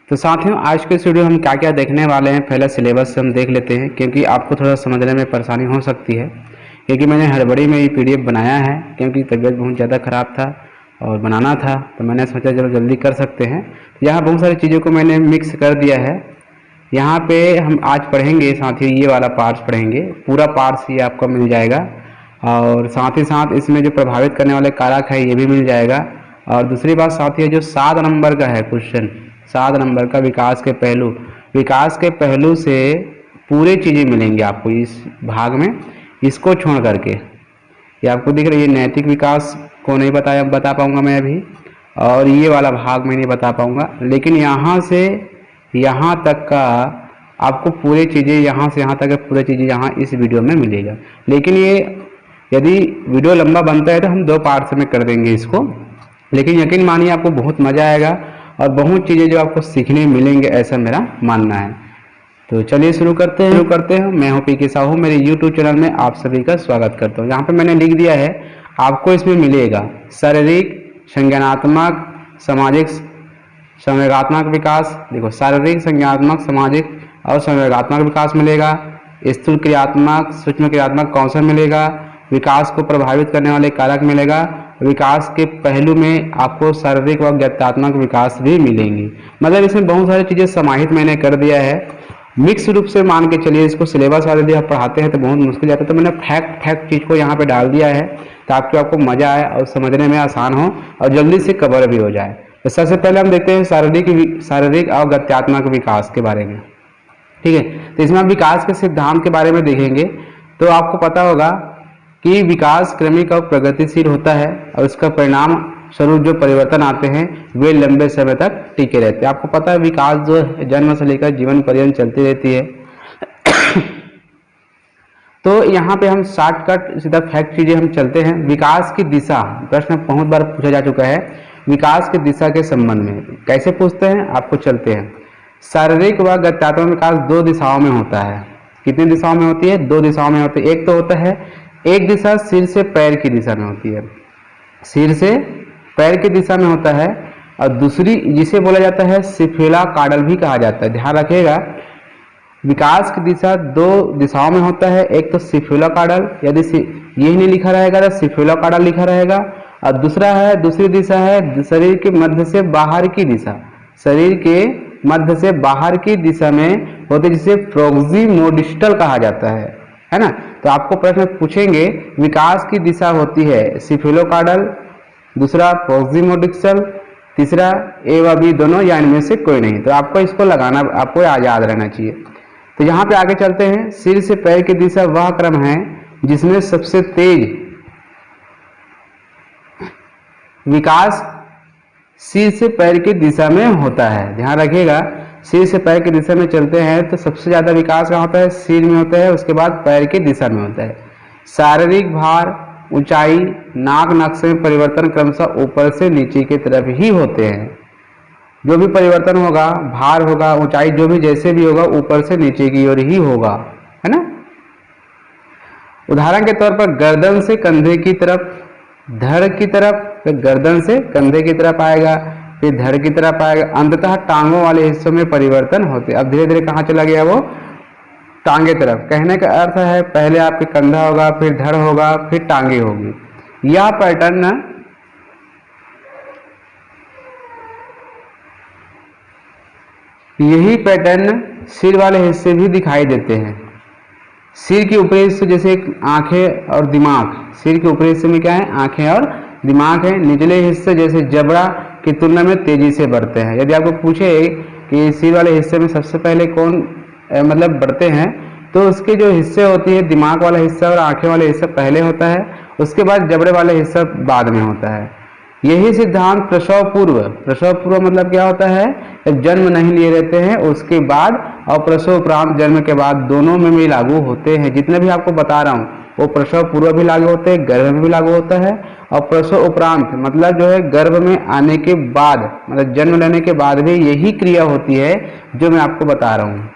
तो साथियों, आज के इस वीडियो हम क्या क्या देखने वाले हैं, पहले सिलेबस से हम देख लेते हैं, क्योंकि आपको थोड़ा समझने में परेशानी हो सकती है। क्योंकि मैंने हड़बड़ी में ये पीडीएफ बनाया है, क्योंकि तबीयत बहुत ज़्यादा ख़राब था और बनाना था, तो मैंने सोचा चलो जल्दी कर सकते हैं। तो यहाँ बहुत सारी चीज़ों को मैंने मिक्स कर दिया है। यहाँ पे हम आज पढ़ेंगे साथियों, ये वाला पार्ट्स पढ़ेंगे, पूरा पार्ट्स ये आपको मिल जाएगा। और साथ ही साथ इसमें जो प्रभावित करने वाले कारक है ये भी मिल जाएगा। और दूसरी बात साथियों, जो 7 नंबर का है क्वेश्चन, 7 नंबर का विकास के पहलू से पूरे चीज़ें मिलेंगी आपको इस भाग में। इसको छोड़ करके ये आपको दिख रही है, नैतिक विकास को नहीं बता पाऊंगा मैं अभी, और ये वाला भाग मैं नहीं बता पाऊंगा। लेकिन यहाँ से यहाँ तक का आपको पूरी चीज़ें, यहाँ से यहाँ तक पूरी चीज़ें यहाँ इस वीडियो में मिलेगा। लेकिन ये यदि वीडियो लंबा बनता है तो हम 2 पार्ट्स में कर देंगे इसको। लेकिन यकीन मानिए आपको बहुत मज़ा आएगा और बहुत चीज़ें जो आपको सीखने मिलेंगे, ऐसा मेरा मानना है। तो चलिए शुरू करते हैं। मैं हूं पीके साहू, मेरे यूट्यूब चैनल में आप सभी का स्वागत करता हूं। यहाँ पे मैंने लिख दिया है, आपको इसमें मिलेगा शारीरिक, संज्ञानात्मक, सामाजिक, संवेगात्मक विकास। देखो, शारीरिक, संज्ञानात्मक, सामाजिक और संवेगात्मक विकास मिलेगा। स्थूल क्रियात्मक, सूक्ष्म क्रियात्मक कौशल मिलेगा। विकास को प्रभावित करने वाले कारक मिलेगा। विकास के पहलू में आपको शारीरिक व गत्यात्मक विकास भी मिलेंगे। मतलब इसमें बहुत सारी चीज़ें समाहित मैंने कर दिया है। मिक्स रूप से मान के चलिए, इसको सिलेबस वाले यदि आप पढ़ाते हैं तो बहुत मुश्किल जाता है, तो मैंने फैक्ट चीज़ को यहाँ पे डाल दिया है ताकि आपको मज़ा आए और समझने में आसान हो और जल्दी से कवर भी हो जाए। तो सबसे पहले हम देखते हैं शारीरिक और गत्यात्मक विकास के बारे में। ठीक है, तो इसमें हम विकास के सिद्धांत के बारे में देखेंगे। तो आपको पता होगा कि विकास क्रमिक और प्रगतिशील होता है और इसका परिणाम स्वरूप जो परिवर्तन आते हैं वे लंबे समय तक टिके रहते हैं। आपको पता है विकास जो जन्म से लेकर जीवन पर्यंत चलती रहती है। तो यहाँ पे हम शॉर्टकट सीधा फैक्ट चीजें हम चलते हैं। विकास की दिशा, प्रश्न बहुत बार पूछा जा चुका है, विकास की दिशा के संबंध में कैसे पूछते हैं, आपको चलते हैं। शारीरिक व गत्यात्मक विकास 2 दिशाओं में होता है। कितनी दिशाओं में होती है? 2 दिशाओं में होती है। एक तो होता है, एक दिशा सिर से पैर की दिशा में होती है, सिर से पैर की दिशा में होता है। और दूसरी जिसे बोला जाता है सिफेला कार्डल भी कहा जाता है। ध्यान रखिएगा, विकास की दिशा 2 दिशाओं में होता है। एक तो सिफेला कार्डल, यदि यही नहीं लिखा रहेगा तो सिफेला कार्डल लिखा रहेगा। और दूसरी दिशा है शरीर के मध्य से बाहर की दिशा, शरीर के मध्य से बाहर की दिशा में होती है, जिसे प्रोक्सिमोडिस्टल कहा जाता है ना। तो आपको प्रश्न पूछेंगे, विकास की दिशा होती है सिफेलोकार्डल, दूसरा प्रोक्सिमोडिस्टल, तीसरा ए व बी दोनों या इनमें से कोई नहीं। तो आपको इसको लगाना, आपको याद रहना चाहिए। तो यहाँ पे आगे चलते हैं। सिर से पैर की दिशा वह क्रम है जिसमें सबसे तेज विकास सिर से पैर की दिशा में होता है। ध्यान रखिएगा, सिर से पैर की दिशा में चलते हैं तो सबसे ज्यादा विकास कहाँ होता है? सिर में होता है, उसके बाद पैर की दिशा में होता है। शारीरिक भार, ऊंचाई, नाक नक्शे में परिवर्तन क्रमशः ऊपर से नीचे की तरफ ही होते हैं। जो भी परिवर्तन होगा, भार होगा, ऊंचाई, जो भी जैसे भी होगा, ऊपर से नीचे की ओर ही होगा, है ना। उदाहरण के तौर पर गर्दन से कंधे की तरफ, धड़ की तरफ, फिर गर्दन से कंधे की तरफ आएगा, फिर धड़ की तरफ आएगा, अंततः टांगों वाले हिस्सों में परिवर्तन होते। अब धीरे धीरे कहाँ चला गया वो? टांगे तरफ। कहने का अर्थ है पहले आपके कंधा होगा, फिर धड़ होगा, फिर टांगे होगी। यह पैटर्न यही पैटर्न सिर वाले हिस्से भी दिखाई देते हैं। सिर के ऊपरी हिस्से जैसे आंखें और दिमाग, सिर के ऊपरी हिस्से में क्या है? आंखें और दिमाग है। निचले हिस्से जैसे जबड़ा की तुलना में तेजी से बढ़ते हैं। यदि आपको पूछे कि सिर वाले हिस्से में सबसे पहले कौन मतलब बढ़ते हैं, तो उसके जो हिस्से होती है, दिमाग वाला हिस्सा और आंखें वाले हिस्सा पहले होता है, उसके बाद जबड़े वाले हिस्सा बाद में होता है। यही सिद्धांत प्रसव पूर्व मतलब क्या होता है? जन्म नहीं लिए रहते हैं उसके बाद और प्रसव उपरांत जन्म के बाद दोनों में भी लागू होते हैं। जितने भी आपको बता रहा हूँ वो प्रसव पूर्व भी लागू होते हैं, गर्भ में भी लागू होता है, और प्रसव उपरांत मतलब जो है गर्भ में आने के बाद, मतलब जन्म लेने के बाद भी यही क्रिया होती है जो मैं आपको बता रहा हूँ।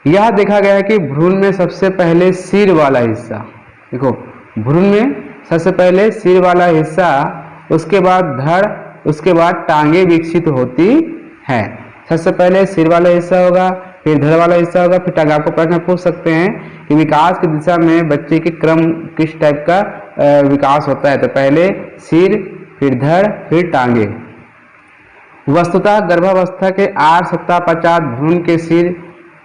यह देखा गया है कि भ्रूण में सबसे पहले सिर वाला हिस्सा, देखो भ्रूण में सबसे पहले सिर वाला हिस्सा, उसके बाद धड़, उसके बाद टांगे विकसित होती हैं। सबसे पहले सिर वाला हिस्सा होगा, फिर धड़ वाला हिस्सा होगा, फिर टांग। आपको प्रश्न पूछ सकते हैं कि विकास की दिशा में बच्चे के क्रम किस टाइप का विकास होता है, तो पहले सिर, फिर धड़, फिर टांगे। वस्तुतः गर्भावस्था के 8 सप्ताह पश्चात भ्रूण के सिर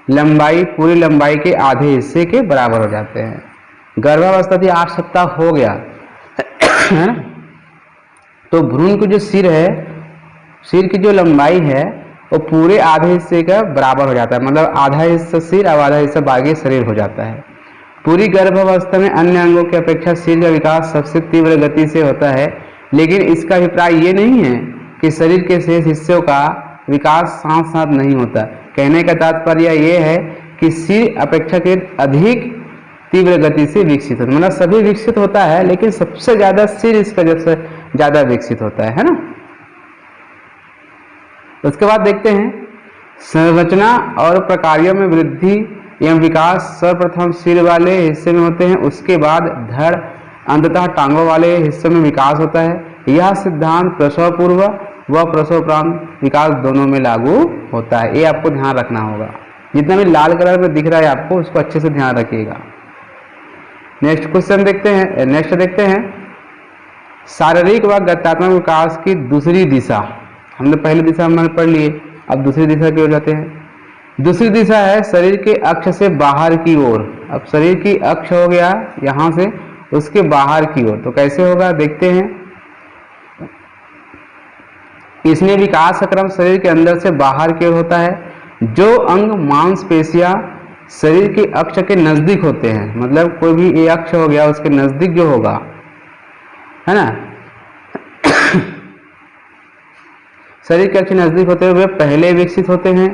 लंबाई पूरी लंबाई के आधे हिस्से के बराबर हो जाते हैं। गर्भावस्था थी 8 सप्ताह हो गया है ना, तो भ्रूण की जो सिर है, सिर की जो लंबाई है वो पूरे आधे हिस्से का बराबर हो जाता है, मतलब आधा हिस्सा सिर और आधा हिस्सा बाकी शरीर हो जाता है। पूरी गर्भावस्था में अन्य अंगों की अपेक्षा सिर का विकास सबसे तीव्र गति से होता है, लेकिन इसका अभिप्राय ये नहीं है कि शरीर के शेष हिस्सों का विकास साथ साथ नहीं होता। कहने का तात्पर्य ये है कि सिर अपेक्षाकृत अधिक तीव्र गति से विकसित होता है, मतलब सभी विकसित होता है लेकिन सबसे ज्यादा सिर इसका सबसे ज्यादा विकसित होता है ना। उसके बाद देखते हैं संरचना और प्रकारों में वृद्धि एवं विकास सर्वप्रथम सिर वाले हिस्से में होते हैं, उसके बाद धड़, अंततः टांगों वाले हिस्से में विकास होता है। यह सिद्धांत प्रसव पूर्व व प्रसवोपरांत विकास दोनों में लागू होता है, ये आपको ध्यान रखना होगा। जितना भी लाल कलर में दिख रहा है आपको, उसको अच्छे से ध्यान रखिएगा। नेक्स्ट क्वेश्चन देखते हैं, नेक्स्ट देखते हैं शारीरिक व गत्यात्मक विकास की दूसरी दिशा। हमने पहली दिशा हमने पढ़ लिए, अब दूसरी दिशा की ओर जाते हैं। दूसरी दिशा है शरीर के अक्ष से बाहर की ओर। अब शरीर की अक्ष हो गया यहाँ से उसके बाहर की ओर, तो कैसे होगा देखते हैं। इसमें विकास का क्रम शरीर के अंदर से बाहर की ओर होता है। जो अंग मांसपेशियां शरीर के अक्ष के नजदीक होते हैं, मतलब कोई भी ये अक्ष हो गया उसके नजदीक जो होगा, है ना, शरीर के अक्ष नजदीक होते हैं वे पहले विकसित होते हैं,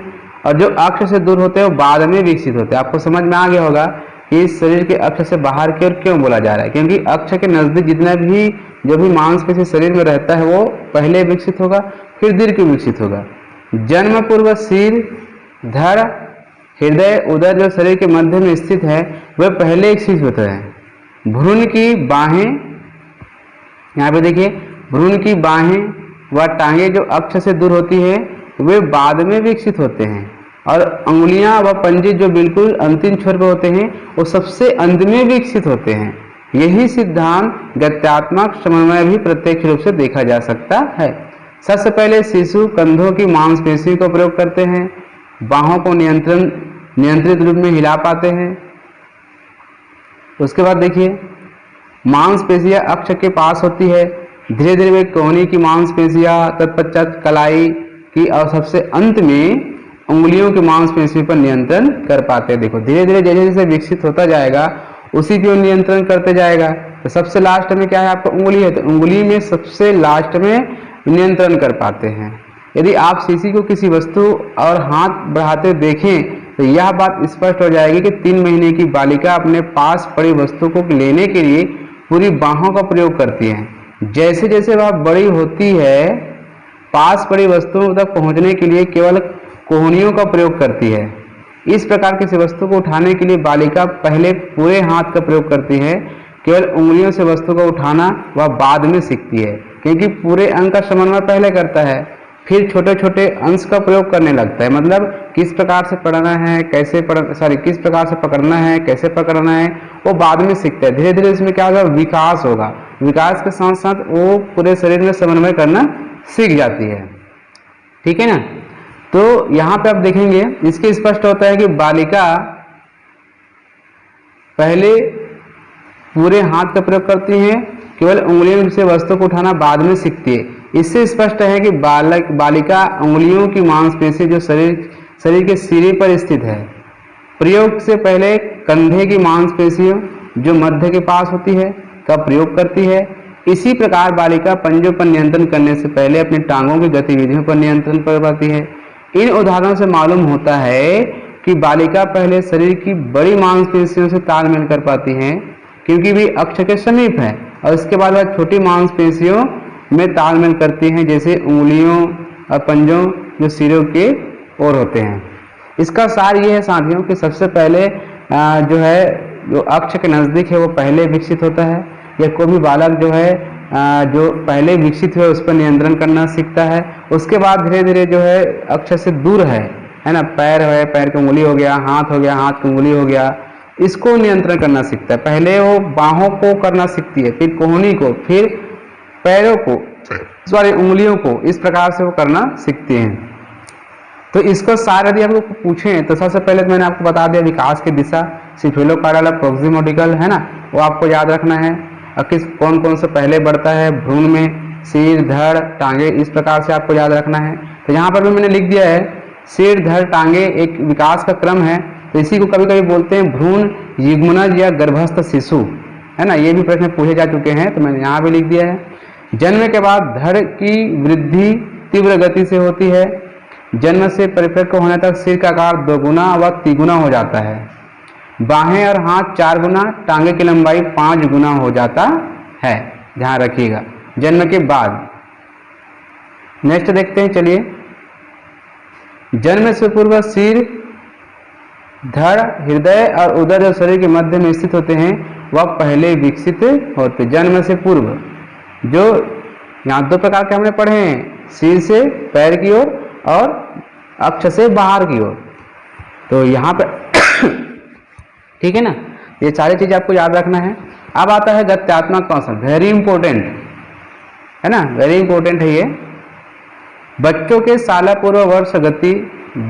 और जो अक्ष से दूर होते हैं वो बाद में विकसित होते हैं। आपको समझ में आ गया होगा कि शरीर के अक्ष से बाहर की ओर क्यों बोला जा रहा है, क्योंकि अक्ष के नजदीक जितना भी जो भी मांसपेशी शरीर में रहता है वो पहले विकसित होगा, फिर दीर्घ विकसित होगा। जन्म पूर्व सिर, धड़, हृदय, उदर जो शरीर के मध्य में स्थित है वह पहले विकसित होते हैं। भ्रूण की बाहें, यहाँ पे देखिए, भ्रूण की बाहें व टांगे जो अक्ष से दूर होती है वे बाद में विकसित होते हैं, और अंगुलियां व पंजे जो बिल्कुल अंतिम छोर पर होते हैं वो सबसे अंत में विकसित होते हैं। यही सिद्धांत गत्यात्मक समन्वय भी प्रत्यक्ष रूप से देखा जा सकता है। सबसे पहले शिशु कंधों की मांसपेशी को प्रयोग करते हैं, बाहों को नियंत्रित रूप में हिला पाते हैं। उसके बाद देखिए मांसपेशियां अक्ष के पास होती है, धीरे धीरे वे कोहनी की मांसपेशियां, तत्पश्चात कलाई की, और सबसे अंत में उंगलियों की मांसपेशी पर नियंत्रण कर पाते हैं। देखो धीरे धीरे जैसे जैसे विकसित होता जाएगा उसी पे नियंत्रण करते जाएगा। तो सबसे लास्ट में क्या है आपका उंगली है, तो उंगली में सबसे लास्ट में नियंत्रण कर पाते हैं। यदि आप शिशु को किसी वस्तु और हाथ बढ़ाते देखें तो यह बात स्पष्ट हो जाएगी कि 3 महीने की बालिका अपने पास पड़ी वस्तु को लेने के लिए पूरी बाहों का प्रयोग करती है। जैसे जैसे वह बड़ी होती है पास पड़ी वस्तुओं तक पहुंचने के लिए केवल कोहनियों का प्रयोग करती है। इस प्रकार किसी वस्तु को उठाने के लिए बालिका पहले पूरे हाथ का प्रयोग करती है, केवल उंगलियों से वस्तु को उठाना वह बाद में सीखती है, क्योंकि पूरे अंग का समन्वय पहले करता है, फिर छोटे छोटे अंश का प्रयोग करने लगता है। मतलब किस प्रकार से पढ़ना है, कैसे किस प्रकार से पकड़ना है, कैसे पकड़ना है, वो बाद में सीखता है। धीरे धीरे इसमें क्या होगा, विकास होगा। विकास के साथ साथ वो पूरे शरीर में समन्वय करना सीख जाती है। ठीक है ना। तो यहाँ पे आप देखेंगे इसके स्पष्ट होता है कि बालिका पहले पूरे हाथ का प्रयोग करती हैं, केवल उंगलियों से वस्तु को उठाना बाद में सीखती है। इससे स्पष्ट है कि बालिका उंगलियों की मांसपेशी जो शरीर के सिरे पर स्थित है, प्रयोग से पहले कंधे की मांसपेशियों जो मध्य के पास होती है का प्रयोग करती है। इसी प्रकार बालिका पंजों पर नियंत्रण करने से पहले अपनी टांगों की गतिविधियों पर नियंत्रण कर पाती है। इन उदाहरणों से मालूम होता है कि बालिका पहले शरीर की बड़ी मांसपेशियों से तालमेल कर पाती हैं, क्योंकि वे अक्ष के समीप है, और इसके बाद वह छोटी मांसपेशियों में तालमेल करती हैं, जैसे उंगलियों और पंजों जो सिरों के ओर होते हैं। इसका सार ये है साथियों कि सबसे पहले जो अक्ष के नज़दीक है वो पहले विकसित होता है। या कोई भी बालक जो है जो पहले विकसित हुए उस पर नियंत्रण करना सीखता है। उसके बाद धीरे धीरे जो है अक्षर से दूर है ना, पैर है, पैर की उंगली हो गया, हाथ हो गया, हाथ की उंगली हो गया, इसको नियंत्रण करना सीखता है। पहले वो बाहों को करना सीखती है, फिर कोहनी को, फिर पैरों को, सॉरी उंगलियों को, इस प्रकार से वो करना सीखती हैं। तो इसको सार यदि आपको पूछें तो सबसे पहले तो मैंने आपको बता दिया विकास की दिशा, सिफेलोकार्डियल और प्रोक्सिमोडिकल, है ना, वो आपको याद रखना है। और किस कौन कौन से पहले बढ़ता है भ्रूण में, सिर, धड़, टांगे, इस प्रकार से आपको याद रखना है। तो यहाँ पर भी मैंने लिख दिया है सिर, धड़, टांगे एक विकास का क्रम है। तो इसी को कभी कभी बोलते हैं भ्रूण युग्मनज या गर्भस्थ शिशु, है ना, ये भी प्रश्न पूछे जा चुके हैं, तो मैंने यहाँ भी लिख दिया है। जन्म के बाद धड़ की वृद्धि तीव्र गति से होती है। जन्म से परिपक्व होने तक सिर का आकार 2 गुना व 3 गुना हो जाता है। बाहें और हाथ 4 गुना, टांगे की लंबाई 5 गुना हो जाता है, ध्यान रखिएगा, जन्म के बाद। नेक्स्ट देखते हैं, चलिए। जन्म से पूर्व सिर, धड़, हृदय और उदर जो शरीर के मध्य में स्थित होते हैं वह पहले विकसित होते। जन्म से पूर्व जो यहाँ 2 प्रकार के हमने पढ़े हैं, सिर से पैर की ओर और अक्ष से बाहर की ओर। तो यहाँ पर ठीक है ना, ये सारी चीजें आपको याद रखना है। अब आता है गत्यात्मक कौशल, वेरी इंपॉर्टेंट है ना, वेरी इंपॉर्टेंट है ये। बच्चों के साला पूर्व वर्ष गति,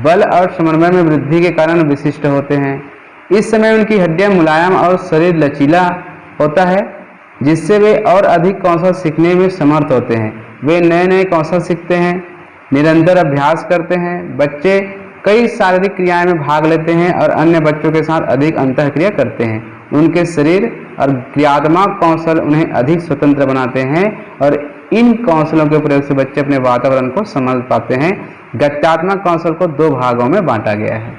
बल और समन्वय में वृद्धि के कारण विशिष्ट होते हैं। इस समय उनकी हड्डियां मुलायम और शरीर लचीला होता है, जिससे वे और अधिक कौशल सीखने में समर्थ होते हैं। वे नए नए कौशल सीखते हैं, निरंतर अभ्यास करते हैं। बच्चे कई शारीरिक क्रियाएं में भाग लेते हैं और अन्य बच्चों के साथ अधिक अंतःक्रिया करते हैं। उनके शरीर और क्रियात्मक कौशल उन्हें अधिक स्वतंत्र बनाते हैं और इन कौशलों के प्रयोग से बच्चे अपने वातावरण को समझ पाते हैं। गत्यात्मक कौशल को 2 भागों में बांटा गया है।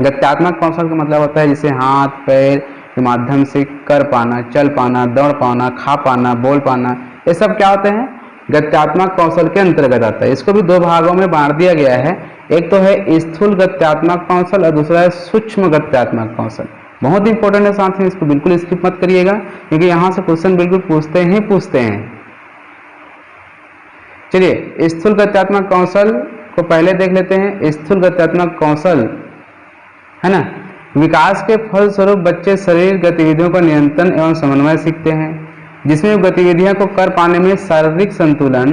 गत्यात्मक कौशल का मतलब होता है जिसे हाथ पैर के माध्यम से कर पाना, चल पाना, दौड़ पाना, खा पाना, बोल पाना, ये सब क्या होते हैं, गत्यात्मक कौशल के अंतर्गत आता है। इसको भी 2 भागों में बांट दिया गया है। एक तो है स्थूल गत्यात्मक कौशल और दूसरा है सूक्ष्म गत्यात्मक कौशल। बहुत इंपॉर्टेंट है साथियों, इसको बिल्कुल स्किप मत करिएगा, क्योंकि यहाँ से क्वेश्चन बिल्कुल पूछते हैं। चलिए, स्थूल गत्यात्मक कौशल को पहले देख लेते हैं। स्थूल गत्यात्मक कौशल है ना, विकास के फलस्वरूप बच्चे शरीर गतिविधियों का नियंत्रण एवं समन्वय सीखते हैं, जिसमें गतिविधियों को कर पाने में शारीरिक संतुलन,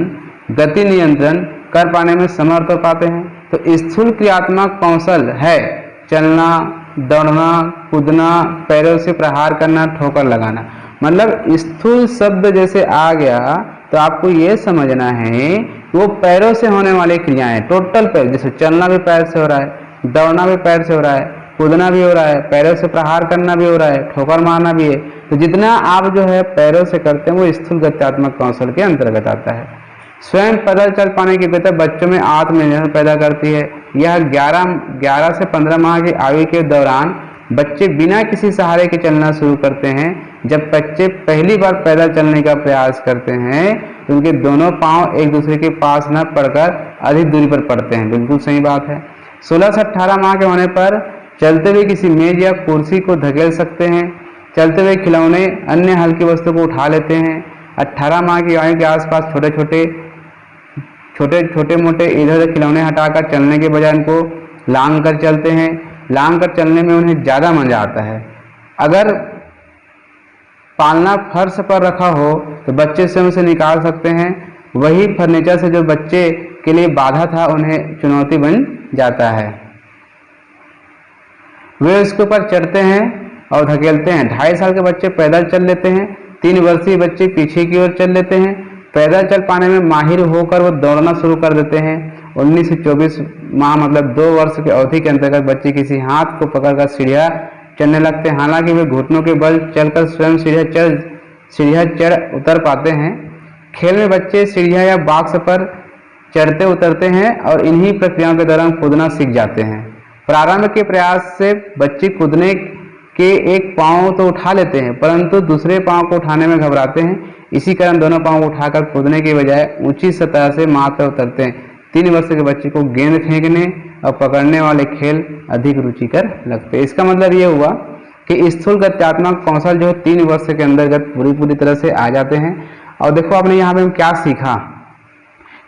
गति नियंत्रण कर पाने में समर्थ हो पाते हैं। तो स्थूल क्रियात्मक कौशल है चलना, दौड़ना, कूदना, पैरों से प्रहार करना, ठोकर लगाना। मतलब स्थूल शब्द जैसे आ गया तो आपको ये समझना है कि वो पैरों से होने वाली क्रियाएं, टोटल पैर, जैसे चलना भी पैर से हो रहा है, दौड़ना भी पैर से हो रहा है, कूदना भी हो रहा है, पैरों से प्रहार करना भी हो रहा है, ठोकर मारना भी है। तो जितना आप जो है पैरों से करते हैं वो स्थूल गत्यात्मक कौशल के अंतर्गत आता है। स्वयं पैदल चल पाने की योग्यता बच्चों में आत्मनिर्भर पैदा करती है। यह 11 से 15 माह की आयु के दौरान बच्चे बिना किसी सहारे के चलना शुरू करते हैं। जब बच्चे पहली बार पैदल चलने का प्रयास करते हैं तो उनके दोनों पांव एक दूसरे के पास न पड़कर अधिक दूरी पर पड़ते हैं। बिल्कुल सही बात है। 16 से 18 माह के होने पर चलते हुए किसी मेज या कुर्सी को धकेल सकते हैं। चलते हुए खिलौने, अन्य हल्की वस्तु को उठा लेते हैं। 18 माह की आयु के आसपास छोटे मोटे इधर उधर खिलौने हटाकर चलने के बजाय उनको लांग कर चलते हैं। लांग कर चलने में उन्हें ज़्यादा मजा आता है। अगर पालना फर्श पर रखा हो तो बच्चे स्वयं से निकाल सकते हैं। वही फर्नीचर से जो बच्चे के लिए बाधा था उन्हें चुनौती बन जाता है। वे उसके ऊपर चढ़ते हैं और धकेलते हैं। 2.5 साल के बच्चे पैदल चल लेते हैं। 3 वर्षीय बच्चे पीछे की ओर चल लेते हैं। पैदल चल पाने में माहिर होकर वो दौड़ना शुरू कर देते हैं। 19 से 24 माह मतलब 2 वर्ष की अवधि के अंतर्गत बच्चे किसी हाथ को पकड़कर सीढ़ियाँ चढ़ने लगते हैं। हालांकि वे घुटनों के बल चलकर स्वयं सीढ़ियाँ चढ़ उतर पाते हैं। खेल में बच्चे सीढ़ियाँ या बॉक्स पर चढ़ते उतरते हैं और इन्हीं प्रक्रियाओं के दौरान कूदना सीख जाते हैं। प्रारंभ के प्रयास से बच्चे कूदने के एक पांव तो उठा लेते हैं, परंतु दूसरे पांव को उठाने में घबराते हैं। इसी कारण दोनों पांव उठाकर कूदने के बजाय ऊंची सतह से माथ पर उतरते हैं। 3 वर्ष के बच्चे को गेंद फेंकने और पकड़ने वाले खेल अधिक रुचिकर लगते हैं। इसका मतलब ये हुआ कि स्थूल गत्यात्मक कौशल जो 3 वर्ष के अंतर्गत पूरी तरह से आ जाते हैं और देखो आपने यहाँ पे क्या सीखा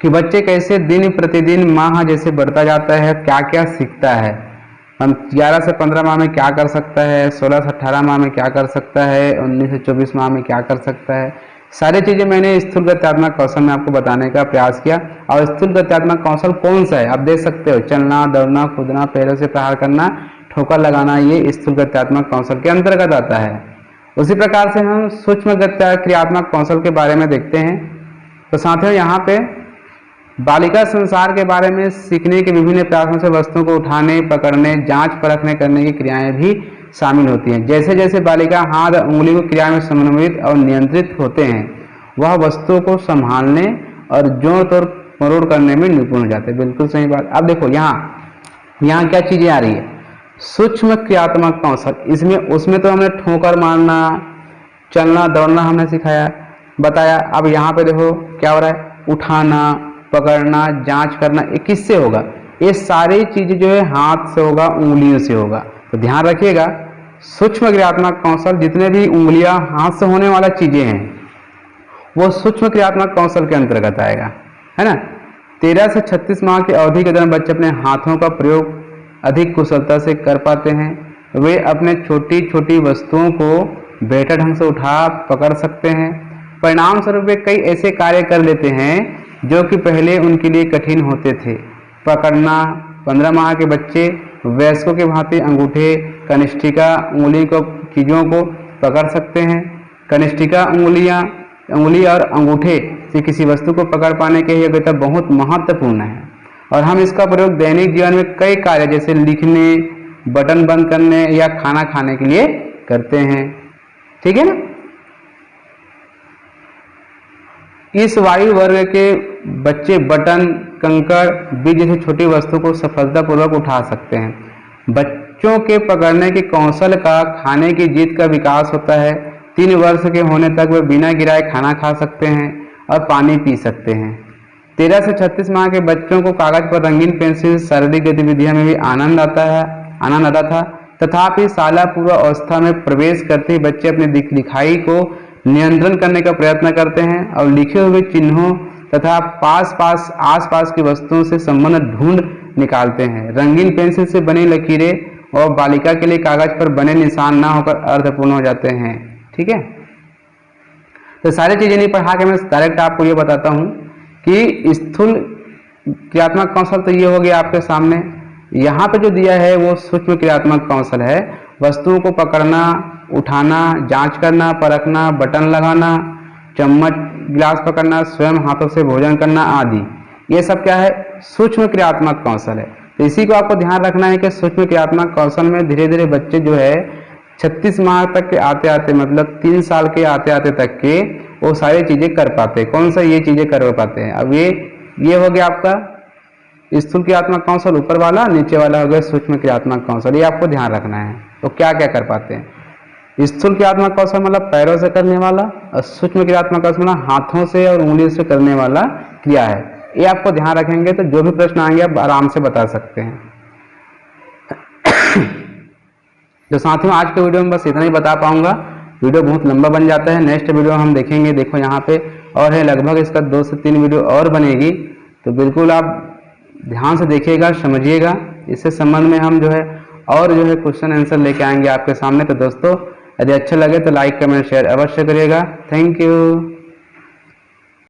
कि बच्चे कैसे दिन प्रतिदिन माह जैसे बढ़ता जाता है, क्या क्या सीखता है। हम 11 से 15 माह में क्या कर सकता है, 16 से 18 माह में क्या कर सकता है, 19 से 24 माह में क्या कर सकता है, सारी चीज़ें मैंने स्थूल गत्यात्मक कौशल में आपको बताने का प्रयास किया। और स्थूल गत्यात्मक कौशल कौन सा है आप देख सकते हो, चलना, दौड़ना, कूदना, पैरों से प्रहार करना, ठोकर लगाना, ये स्थूल गत्यात्मक कौशल के अंतर्गत आता है। उसी प्रकार से हम सूक्ष्म क्रियात्मक कौशल के बारे में देखते हैं। तो साथियों यहाँ पे बालिका संसार के बारे में सीखने के विभिन्न प्रयासों से वस्तुओं को उठाने, पकड़ने, जांच परखने करने की क्रियाएं भी शामिल होती हैं। जैसे जैसे बालिका हाथ और उंगली को क्रिया में समन्वित और नियंत्रित होते हैं, वह वस्तुओं को संभालने और जोड़ तोड़ मरोड़ करने में निपुण हो जाते हैं। बिल्कुल सही बात। अब देखो यहाँ क्या चीजें आ रही है, सूक्ष्म क्रियात्मक कौशल। इसमें उसमें तो हमने ठोकर मारना, चलना, दौड़ना हमने सिखाया, बताया। अब यहाँ पे देखो क्या हो रहा है, उठाना, पकड़ना, जांच करना, ये किससे होगा, ये सारी चीजें जो है हाथ से होगा, उंगलियों से होगा। तो ध्यान रखिएगा, सूक्ष्म क्रियात्मक कौशल जितने भी उंगलियां हाथ से होने वाला चीजें हैं वो सूक्ष्म क्रियात्मक कौशल के अंतर्गत आएगा, है ना। 13 से 36 माह की अवधि के दौरान बच्चे अपने हाथों का प्रयोग अधिक कुशलता से कर पाते हैं। वे अपने छोटी छोटी वस्तुओं को बेहतर ढंग से उठा पकड़ सकते हैं। परिणाम स्वरूप वे कई ऐसे कार्य कर लेते हैं जो कि पहले उनके लिए कठिन होते थे। पकड़ना, 15 माह के बच्चे वयस्कों के भांति अंगूठे, कनिष्ठिका उंगली को चीज़ों को पकड़ सकते हैं। कनिष्ठिका उंगली और अंगूठे से किसी वस्तु को पकड़ पाने की योग्यता बहुत महत्वपूर्ण है और हम इसका प्रयोग दैनिक जीवन में कई कार्य जैसे लिखने, बटन बंद करने या खाना खाने के लिए करते हैं। ठीक है ना। इस वायु वर्ग के बच्चे बटन, कंकड़, बीज जैसी छोटी वस्तु को सफलतापूर्वक उठा सकते हैं। बच्चों के पकड़ने के कौशल का खाने की जीत का विकास होता है। 3 वर्ष के होने तक वे बिना गिराए खाना खा सकते हैं और पानी पी सकते हैं। 13 से 36 माह के बच्चों को कागज पर रंगीन पेंसिल, शारीरिक गतिविधियों में भी आनंद आता था। तथापि शाला पूर्व अवस्था में प्रवेश करते ही बच्चे अपने लिखाई को नियंत्रण करने का प्रयत्न करते हैं और लिखे हुए चिन्हों तथा आसपास की वस्तुओं से संबंध ढूंढ निकालते हैं। रंगीन पेंसिल से बनी लकीरें और बालिका के लिए कागज पर बने निशान ना होकर अर्थपूर्ण हो जाते हैं। ठीक है। तो सारी चीजें नहीं पढ़ा के मैं डायरेक्ट आपको ये बताता हूँ कि स्थूल क्रियात्मक कौशल तो ये हो गया आपके सामने। यहाँ पे जो दिया है वो सूक्ष्म क्रियात्मक कौशल है। वस्तुओं को पकड़ना, उठाना, जांच करना, परखना, बटन लगाना, चम्मच गिलास पकड़ना, स्वयं हाथों से भोजन करना आदि, ये सब क्या है, सूक्ष्म क्रियात्मक कौशल है। तो इसी को आपको ध्यान रखना है कि सूक्ष्म क्रियात्मक कौशल में धीरे धीरे बच्चे जो है 36 माह तक के आते आते, मतलब 3 साल के आते आते तक के वो सारी चीजें कर पाते हैं। कौन सा, ये चीजें कर पाते हैं। अब ये हो गया आपका स्थूल क्रियात्मक कौशल ऊपर वाला, नीचे वाला हो गया सूक्ष्म क्रियात्मक कौशल। ये आपको ध्यान रखना है। तो क्या क्या कर पाते हैं, स्थूल क्रियात्मक कौशल मतलब पैरों से करने वाला, और सूक्ष्म क्रियात्मक कौशल मतलब हाथों से और उंगलियों से करने वाला क्रिया है। ये आपको ध्यान रखेंगे तो जो भी प्रश्न आएंगे आप आराम से बता सकते हैं। तो साथियों आज के वीडियो में बस इतना ही बता पाऊंगा, वीडियो बहुत लंबा बन जाता है। नेक्स्ट वीडियो हम देखेंगे, देखो यहाँ पे और है लगभग इसका 2 से 3 वीडियो और बनेगी। तो बिल्कुल आप ध्यान से देखिएगा, समझिएगा। इससे संबंध में हम जो है और जो है क्वेश्चन आंसर लेके आएंगे आपके सामने। तो दोस्तों यदि अच्छा लगे तो लाइक, कमेंट, शेयर अवश्य करिएगा। Thank you.